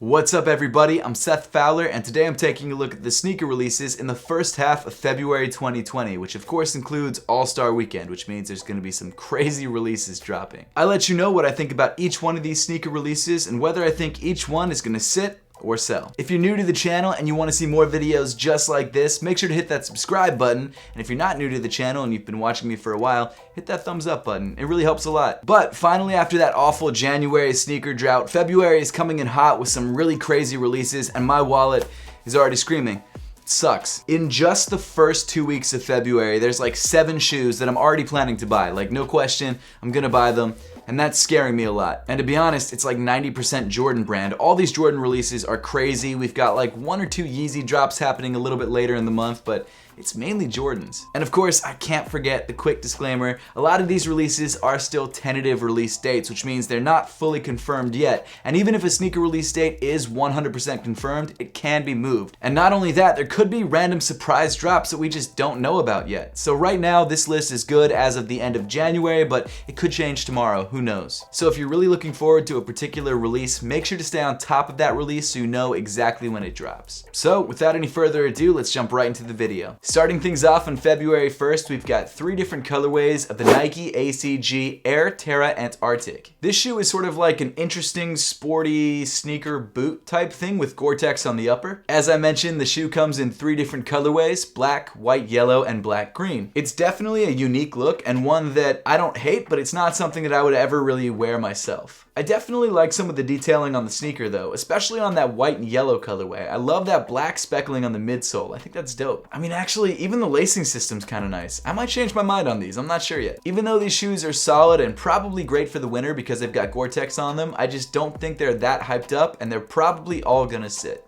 What's up everybody, I'm Seth Fowler and today I'm taking a look at the sneaker releases in the first half of February 2020, which of course includes All-Star Weekend, which means there's going to be some crazy releases dropping. I let you know what I think about each one of these sneaker releases and whether I think each one is going to sit or sell. If you're new to the channel and you want to see more videos just like this, make sure to hit that subscribe button, and if you're not new to the channel and you've been watching me for a while, hit that thumbs up button. It really helps a lot. But finally, after that awful January sneaker drought, February is coming in hot with some really crazy releases and my wallet is already screaming. It sucks. In just the first 2 weeks of February, there's like 7 shoes that I'm already planning to buy. Like no question, I'm gonna buy them. And that's scaring me a lot. And to be honest, it's like 90% Jordan brand. All these Jordan releases are crazy. We've got like 1 or 2 Yeezy drops happening a little bit later in the month, but it's mainly Jordans. And of course, I can't forget the quick disclaimer. A lot of these releases are still tentative release dates, which means they're not fully confirmed yet. And even if a sneaker release date is 100% confirmed, it can be moved. And not only that, there could be random surprise drops that we just don't know about yet. So right now, this list is good as of the end of January, but it could change tomorrow, who knows? So if you're really looking forward to a particular release, make sure to stay on top of that release so you know exactly when it drops. So without any further ado, let's jump right into the video. Starting things off on February 1st, we've got 3 different colorways of the Nike ACG Air Terra Antarctic. This shoe is sort of like an interesting, sporty sneaker boot type thing with Gore-Tex on the upper. As I mentioned, the shoe comes in 3 different colorways, black, white, yellow, and black green. It's definitely a unique look and one that I don't hate, but it's not something that I would ever really wear myself. I definitely like some of the detailing on the sneaker though, especially on that white and yellow colorway. I love that black speckling on the midsole. I think that's dope. I mean, actually, even the lacing system's kind of nice. I might change my mind on these, I'm not sure yet. Even though these shoes are solid and probably great for the winter because they've got Gore-Tex on them, I just don't think they're that hyped up and they're probably all gonna sit.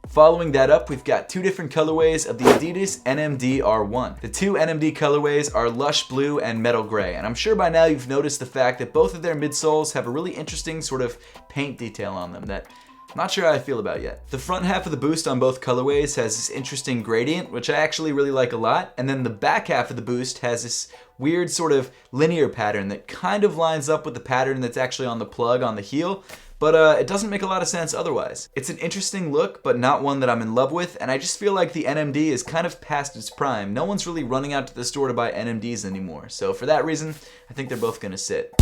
Following that up, we've got 2 different colorways of the Adidas NMD R1. The 2 NMD colorways are Lush Blue and Metal Gray, and I'm sure by now you've noticed the fact that both of their midsoles have a really interesting sort of paint detail on them that I'm not sure how I feel about yet. The front half of the boost on both colorways has this interesting gradient, which I actually really like a lot, and then the back half of the boost has this weird sort of linear pattern that kind of lines up with the pattern that's actually on the plug on the heel, but it doesn't make a lot of sense otherwise. It's an interesting look, but not one that I'm in love with, and I just feel like the NMD is kind of past its prime. No one's really running out to the store to buy NMDs anymore, so for that reason, I think they're both gonna sit.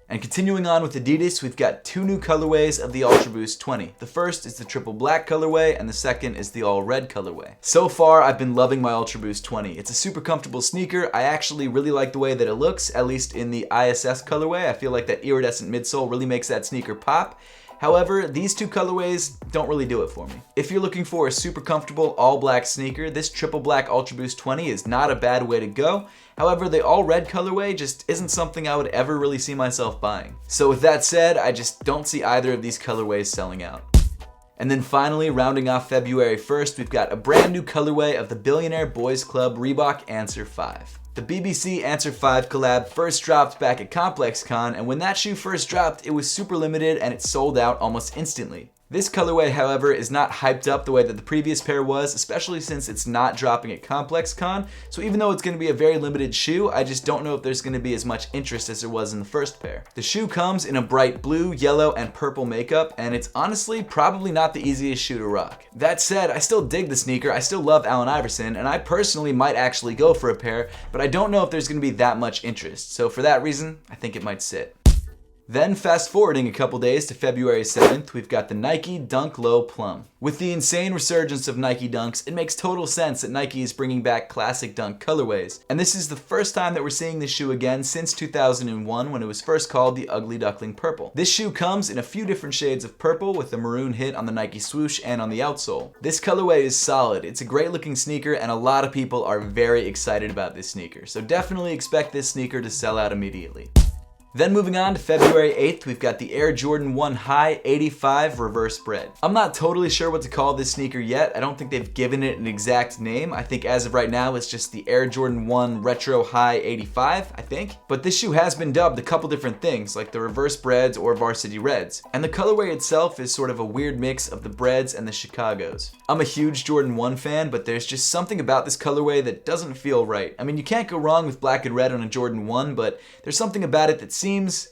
And continuing on with Adidas, we've got 2 new colorways of the Ultra Boost 20. The first is the triple black colorway, and the second is the all red colorway. So far, I've been loving my Ultra Boost 20. It's a super comfortable sneaker. I actually really like the way that it looks, at least in the ISS colorway. I feel like that iridescent midsole really makes that sneaker pop. However, these 2 colorways don't really do it for me. If you're looking for a super comfortable all black sneaker, this triple black Ultra Boost 20 is not a bad way to go. However, the all red colorway just isn't something I would ever really see myself buying. So with that said, I just don't see either of these colorways selling out. And then finally, rounding off February 1st, we've got a brand new colorway of the Billionaire Boys Club Reebok Answer 5. The BBC Answer 5 collab first dropped back at ComplexCon, and when that shoe first dropped, it was super limited and it sold out almost instantly. This colorway, however, is not hyped up the way that the previous pair was, especially since it's not dropping at ComplexCon, so even though it's going to be a very limited shoe, I just don't know if there's going to be as much interest as there was in the first pair. The shoe comes in a bright blue, yellow, and purple makeup, and it's honestly probably not the easiest shoe to rock. That said, I still dig the sneaker, I still love Allen Iverson, and I personally might actually go for a pair, but I don't know if there's going to be that much interest, so for that reason, I think it might sit. Then fast forwarding a couple days to February 7th, we've got the Nike Dunk Low Plum. With the insane resurgence of Nike Dunks, it makes total sense that Nike is bringing back classic dunk colorways. And this is the first time that we're seeing this shoe again since 2001 when it was first called the Ugly Duckling Purple. This shoe comes in a few different shades of purple with a maroon hit on the Nike swoosh and on the outsole. This colorway is solid, it's a great looking sneaker and a lot of people are very excited about this sneaker. So definitely expect this sneaker to sell out immediately. Then moving on to February 8th, we've got the Air Jordan 1 High 85 Reverse Bred. I'm not totally sure what to call this sneaker yet. I don't think they've given it an exact name. I think as of right now, it's just the Air Jordan 1 Retro High 85, I think. But this shoe has been dubbed a couple different things, like the Reverse Breds or Varsity Reds. And the colorway itself is sort of a weird mix of the Breds and the Chicagos. I'm a huge Jordan 1 fan, but there's just something about this colorway that doesn't feel right. I mean, you can't go wrong with black and red on a Jordan 1, but there's something about it that seems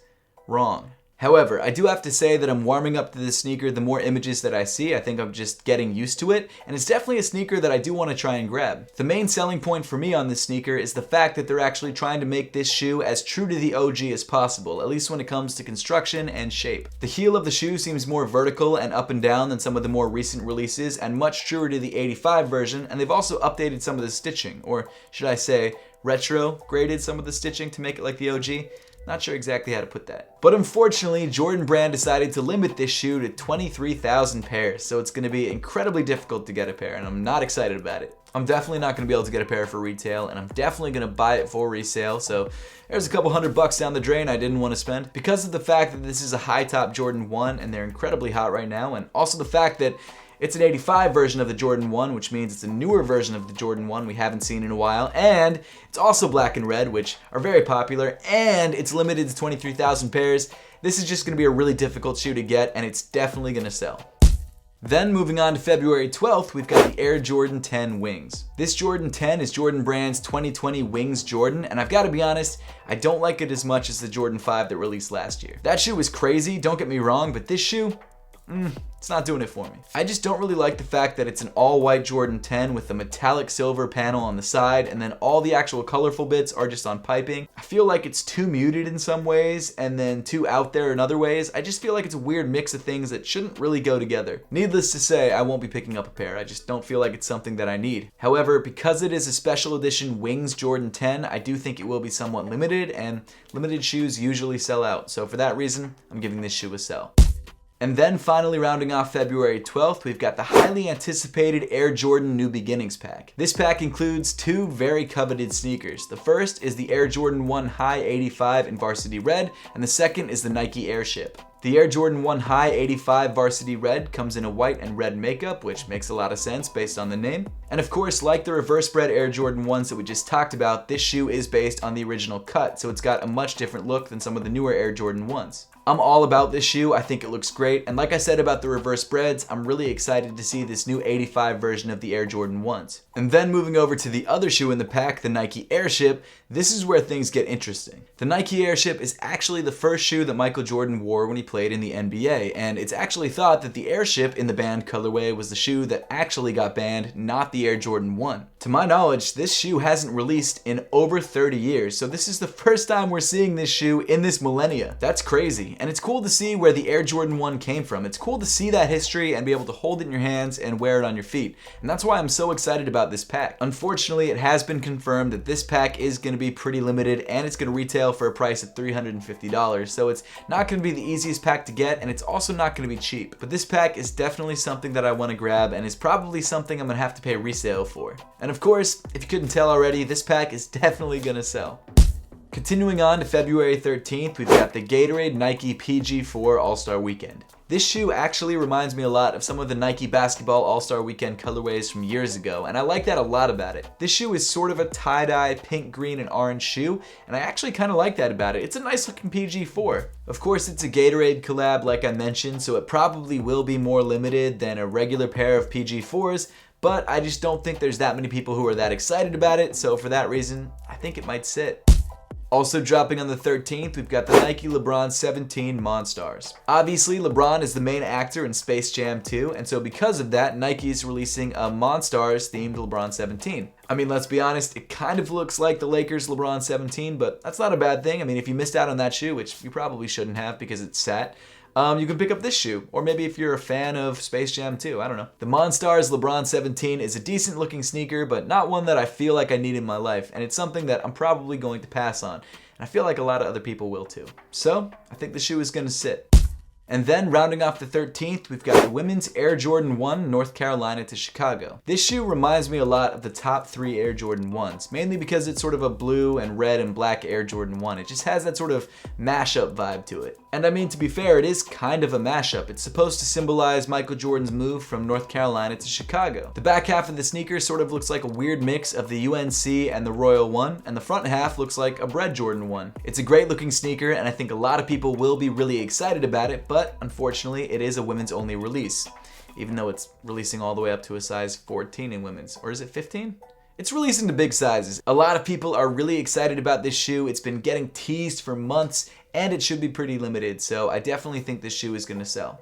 wrong. However, I do have to say that I'm warming up to this sneaker. The more images that I see, I think I'm just getting used to it, and it's definitely a sneaker that I do want to try and grab. The main selling point for me on this sneaker is the fact that they're actually trying to make this shoe as true to the OG as possible, at least when it comes to construction and shape. The heel of the shoe seems more vertical and up and down than some of the more recent releases, and much truer to the 85 version, and they've also updated some of the stitching, or should I say, retro-graded some of the stitching to make it like the OG. Not sure exactly how to put that. But unfortunately, Jordan Brand decided to limit this shoe to 23,000 pairs, so it's going to be incredibly difficult to get a pair, and I'm not excited about it. I'm definitely not going to be able to get a pair for retail, and I'm definitely going to buy it for resale, so there's a couple $100 down the drain I didn't want to spend. Because of the fact that this is a high top Jordan 1, and they're incredibly hot right now, and also the fact that it's an 85 version of the Jordan 1, which means it's a newer version of the Jordan 1 we haven't seen in a while, and it's also black and red, which are very popular, and it's limited to 23,000 pairs. This is just going to be a really difficult shoe to get, and it's definitely going to sell. Then moving on to February 12th, we've got the Air Jordan 10 Wings. This Jordan 10 is Jordan Brand's 2020 Wings Jordan, and I've got to be honest, I don't like it as much as the Jordan 5 that released last year. That shoe was crazy, don't get me wrong, but this shoe, it's not doing it for me. I just don't really like the fact that it's an all-white Jordan 10 with the metallic silver panel on the side, and then all the actual colorful bits are just on piping. I feel like it's too muted in some ways, and then too out there in other ways. I just feel like it's a weird mix of things that shouldn't really go together. Needless to say, I won't be picking up a pair. I just don't feel like it's something that I need. However, because it is a special edition Wings Jordan 10, I do think it will be somewhat limited, and limited shoes usually sell out. So for that reason, I'm giving this shoe a sell. And then finally rounding off February 12th, we've got the highly anticipated Air Jordan New Beginnings pack. This pack includes two very coveted sneakers. The first is the Air Jordan 1 High 85 in Varsity Red, and the second is the Nike Airship. The Air Jordan 1 High 85 Varsity Red comes in a white and red makeup, which makes a lot of sense based on the name. And of course, like the Reverse Bred Air Jordan 1s that we just talked about, this shoe is based on the original cut, so it's got a much different look than some of the newer Air Jordan 1s. I'm all about this shoe, I think it looks great, and like I said about the Reverse Breds, I'm really excited to see this new 85 version of the Air Jordan 1s. And then moving over to the other shoe in the pack, the Nike Airship, this is where things get interesting. The Nike Airship is actually the first shoe that Michael Jordan wore when he played in the NBA, and it's actually thought that the Airship in the banned colorway was the shoe that actually got banned, not the Air Jordan 1. To my knowledge, this shoe hasn't released in over 30 years, so this is the first time we're seeing this shoe in this millennia. That's crazy, and it's cool to see where the Air Jordan 1 came from. It's cool to see that history and be able to hold it in your hands and wear it on your feet, and that's why I'm so excited about this pack. Unfortunately, it has been confirmed that this pack is going to be pretty limited, and it's going to retail for a price of $350, so it's not going to be the easiest pack to get, and it's also not going to be cheap. But this pack is definitely something that I want to grab, and is probably something I'm going to have to pay resale for. And of course, if you couldn't tell already, this pack is definitely going to sell. Continuing on to February 13th, we've got the Gatorade Nike PG 4 All-Star Weekend. This shoe actually reminds me a lot of some of the Nike Basketball All-Star Weekend colorways from years ago, and I like that a lot about it. This shoe is sort of a tie-dye pink, green, and orange shoe, and I actually kind of like that about it. It's a nice looking PG 4. Of course, it's a Gatorade collab like I mentioned, so it probably will be more limited than a regular pair of PG 4s, but I just don't think there's that many people who are that excited about it, so for that reason, I think it might sit. Also dropping on the 13th, we've got the Nike LeBron 17 Monstars. Obviously, LeBron is the main actor in Space Jam 2, and so because of that, Nike is releasing a Monstars themed LeBron 17. I mean, let's be honest, it kind of looks like the Lakers LeBron 17, but that's not a bad thing. I mean, if you missed out on that shoe, which you probably shouldn't have because it's sat, you can pick up this shoe, or maybe if you're a fan of Space Jam 2, I don't know. The Monstars LeBron 17 is a decent looking sneaker, but not one that I feel like I need in my life, and it's something that I'm probably going to pass on, and I feel like a lot of other people will too. So, I think the shoe is going to sit. And then rounding off the 13th, we've got the women's Air Jordan 1 North Carolina to Chicago. This shoe reminds me a lot of the top 3 Air Jordan 1s, mainly because it's sort of a blue and red and black Air Jordan 1. It just has that sort of mashup vibe to it. And I mean, to be fair, it is kind of a mashup. It's supposed to symbolize Michael Jordan's move from North Carolina to Chicago. The back half of the sneaker sort of looks like a weird mix of the UNC and the Royal 1, and the front half looks like a Bred Jordan 1. It's a great looking sneaker, and I think a lot of people will be really excited about it, but unfortunately, it is a women's only release, even though it's releasing all the way up to a size 14 in women's. Or is it 15? It's released into big sizes. A lot of people are really excited about this shoe. It's been getting teased for months, and it should be pretty limited, so I definitely think this shoe is gonna sell.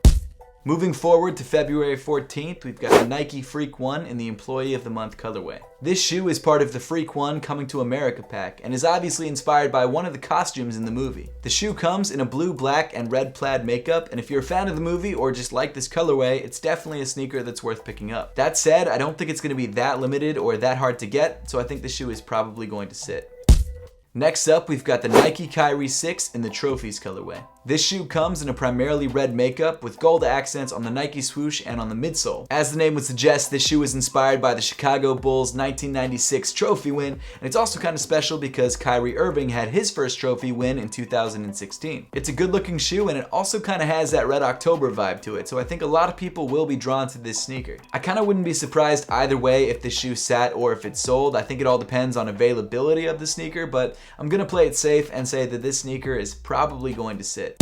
Moving forward to February 14th, we've got the Nike Freak 1 in the Employee of the Month colorway. This shoe is part of the Freak 1 Coming to America pack and is obviously inspired by one of the costumes in the movie. The shoe comes in a blue, black, and red plaid makeup, and if you're a fan of the movie or just like this colorway, it's definitely a sneaker that's worth picking up. That said, I don't think it's going to be that limited or that hard to get, so I think the shoe is probably going to sit. Next up, we've got the Nike Kyrie 6 in the Trophies colorway. This shoe comes in a primarily red makeup with gold accents on the Nike swoosh and on the midsole. As the name would suggest, this shoe is inspired by the Chicago Bulls 1996 trophy win, and it's also kind of special because Kyrie Irving had his first trophy win in 2016. It's a good looking shoe, and it also kind of has that Red October vibe to it, so I think a lot of people will be drawn to this sneaker. I kind of wouldn't be surprised either way if this shoe sat or if it sold. I think it all depends on availability of the sneaker, but I'm gonna play it safe and say that this sneaker is probably going to sit.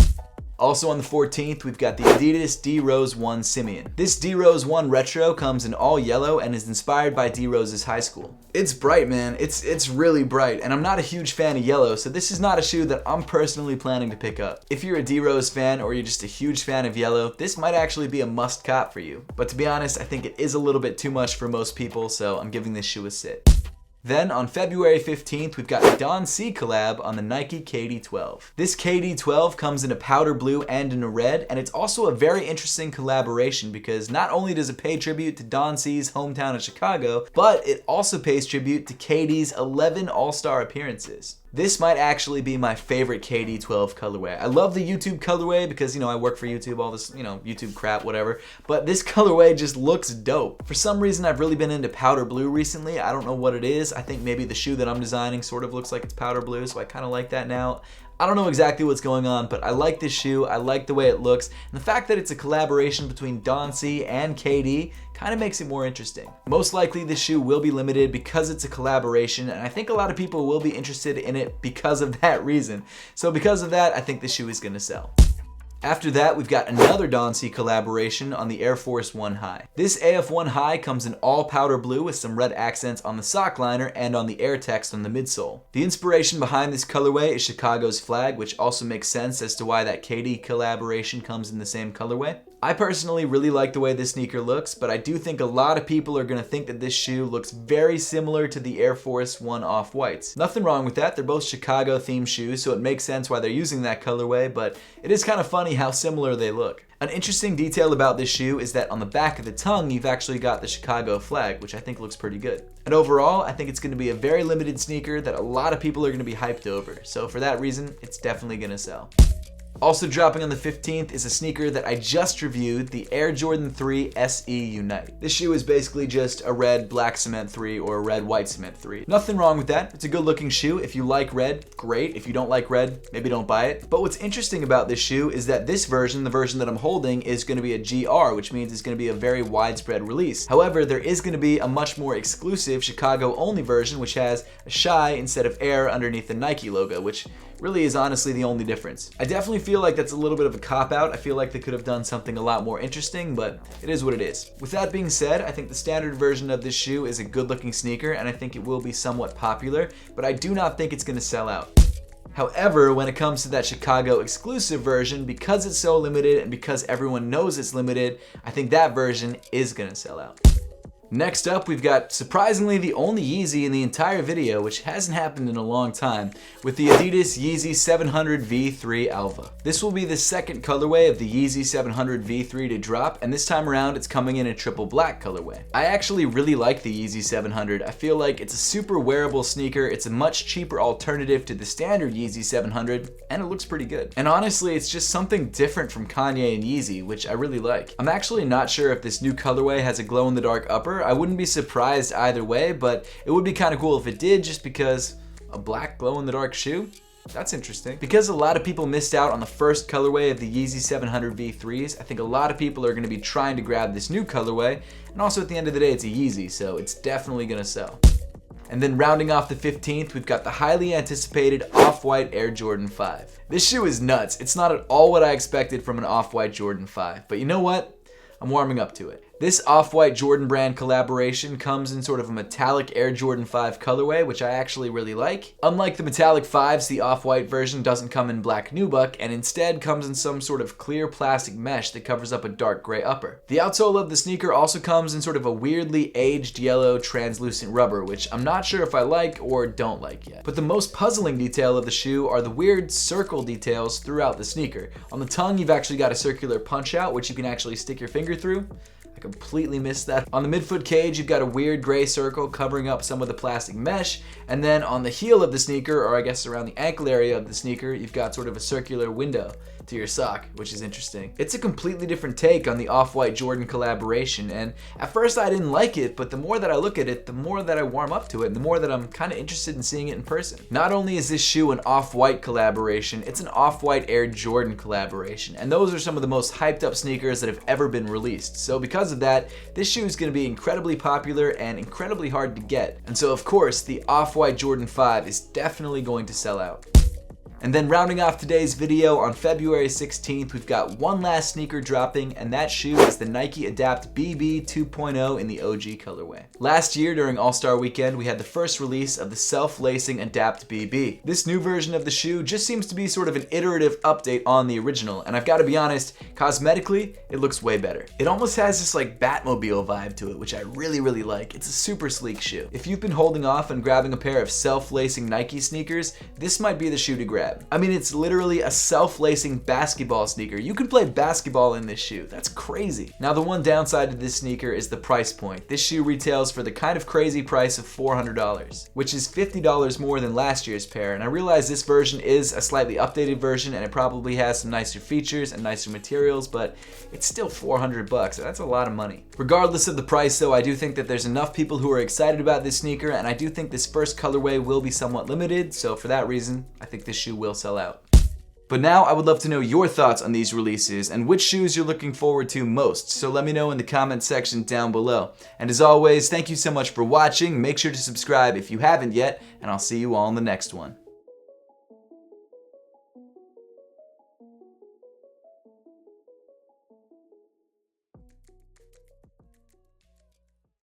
Also on the 14th, we've got the Adidas DeRose 1 Simeon. This DeRose 1 Retro comes in all yellow and is inspired by DeRose's high school. It's bright, man. It's really bright, and I'm not a huge fan of yellow, so this is not a shoe that I'm personally planning to pick up. If you're a DeRose fan or you're just a huge fan of yellow, this might actually be a must cop for you. But to be honest, I think it is a little bit too much for most people, so I'm giving this shoe a sit. Then on February 15th, we've got a Dancy collab on the Nike KD12. This KD12 comes in a powder blue and in a red, and it's also a very interesting collaboration because not only does it pay tribute to Dancy's hometown of Chicago, but it also pays tribute to KD's 11 All-Star appearances. This might actually be my favorite KD12 colorway. I love the YouTube colorway because, I work for YouTube, all this, YouTube crap, whatever. But this colorway just looks dope. For some reason, I've really been into powder blue recently. I don't know what it is. I think maybe the shoe that I'm designing sort of looks like it's powder blue, so I kind of like that now. I don't know exactly what's going on, but I like this shoe, I like the way it looks, and the fact that it's a collaboration between Dancy and KD kind of makes it more interesting. Most likely this shoe will be limited because it's a collaboration, and I think a lot of people will be interested in it because of that reason. So because of that, I think the shoe is gonna sell. After that, we've got another Dancy collaboration on the Air Force 1 High. This AF1 High comes in all powder blue with some red accents on the sock liner and on the air text on the midsole. The inspiration behind this colorway is Chicago's flag, which also makes sense as to why that KD collaboration comes in the same colorway. I personally really like the way this sneaker looks, but I do think a lot of people are going to think that this shoe looks very similar to the Air Force 1 Off-Whites. Nothing wrong with that, they're both Chicago themed shoes, so it makes sense why they're using that colorway, but it is kind of funny how similar they look. An interesting detail about this shoe is that on the back of the tongue, you've actually got the Chicago flag, which I think looks pretty good. And overall, I think it's going to be a very limited sneaker that a lot of people are going to be hyped over, so for that reason, it's definitely going to sell. Also dropping on the 15th is a sneaker that I just reviewed, the Air Jordan 3 SE Unite. This shoe is basically just a red black cement 3 or a red white cement 3. Nothing wrong with that. It's a good looking shoe. If you like red, great. If you don't like red, maybe don't buy it. But what's interesting about this shoe is that this version, the version that I'm holding, is going to be a GR, which means it's going to be a very widespread release. However, there is going to be a much more exclusive Chicago only version, which has a Chi instead of Air underneath the Nike logo, which really is honestly the only difference. I definitely feel like that's a little bit of a cop-out. I feel like they could have done something a lot more interesting, but it is what it is. With that being said, I think the standard version of this shoe is a good-looking sneaker, and I think it will be somewhat popular, but I do not think it's going to sell out. However, when it comes to that Chicago exclusive version, because it's so limited and because everyone knows it's limited, I think that version is going to sell out. Next up, we've got surprisingly the only Yeezy in the entire video, which hasn't happened in a long time, with the Adidas YEEZY 700 V3 Alva. This will be the second colorway of the Yeezy 700 V3 to drop, and this time around it's coming in a triple black colorway. I actually really like the Yeezy 700. I feel like it's a super wearable sneaker, it's a much cheaper alternative to the standard Yeezy 700, and it looks pretty good. And honestly, it's just something different from Kanye and Yeezy, which I really like. I'm actually not sure if this new colorway has a glow-in-the-dark upper. I wouldn't be surprised either way, but it would be kind of cool if it did, just because a black glow-in-the-dark shoe? That's interesting. Because a lot of people missed out on the first colorway of the Yeezy 700 V3s, I think a lot of people are going to be trying to grab this new colorway, and also at the end of the day, it's a Yeezy, so it's definitely going to sell. And then rounding off the 15th, we've got the highly anticipated OffWhite Air Jordan 5. This shoe is nuts. It's not at all what I expected from an OffWhite Jordan 5, but you know what? I'm warming up to it. This OffWhite Jordan brand collaboration comes in sort of a metallic Air Jordan 5 colorway, which I actually really like. Unlike the metallic 5s, the OffWhite version doesn't come in black nubuck and instead comes in some sort of clear plastic mesh that covers up a dark gray upper. The outsole of the sneaker also comes in sort of a weirdly aged yellow translucent rubber, which I'm not sure if I like or don't like yet. But the most puzzling detail of the shoe are the weird circle details throughout the sneaker. On the tongue, you've actually got a circular punch out, which you can actually stick your finger through. I completely missed that. On the midfoot cage, you've got a weird gray circle covering up some of the plastic mesh. And then on the heel of the sneaker, or I guess around the ankle area of the sneaker, you've got sort of a circular window to your sock, which is interesting. It's a completely different take on the OffWhite Jordan collaboration, and at first I didn't like it, but the more that I look at it, the more that I warm up to it, and the more that I'm kind of interested in seeing it in person. Not only is this shoe an OffWhite collaboration, it's an OffWhite Air Jordan collaboration, and those are some of the most hyped up sneakers that have ever been released. So because of that, this shoe is going to be incredibly popular and incredibly hard to get. And so of course, the OffWhite Jordan 5 is definitely going to sell out. And then rounding off today's video, on February 16th, we've got one last sneaker dropping, and that shoe is the Nike Adapt BB 2.0 in the OG colorway. Last year during All-Star Weekend, we had the first release of the self-lacing Adapt BB. This new version of the shoe just seems to be sort of an iterative update on the original, and I've got to be honest, cosmetically, it looks way better. It almost has this like Batmobile vibe to it, which I really like. It's a super sleek shoe. If you've been holding off on grabbing a pair of self-lacing Nike sneakers, this might be the shoe to grab. I mean, it's literally a self-lacing basketball sneaker. You can play basketball in this shoe. That's crazy. Now, the one downside to this sneaker is the price point. This shoe retails for the kind of crazy price of $400, which is $50 more than last year's pair. And I realize this version is a slightly updated version and it probably has some nicer features and nicer materials, but it's still $400. That's a lot of money. Regardless of the price though, I do think that there's enough people who are excited about this sneaker, and I do think this first colorway will be somewhat limited. So for that reason, I think this shoe will sell out. But now I would love to know your thoughts on these releases and which shoes you're looking forward to most, so let me know in the comment section down below. And as always, thank you so much for watching. Make sure to subscribe if you haven't yet, and I'll see you all in the next one.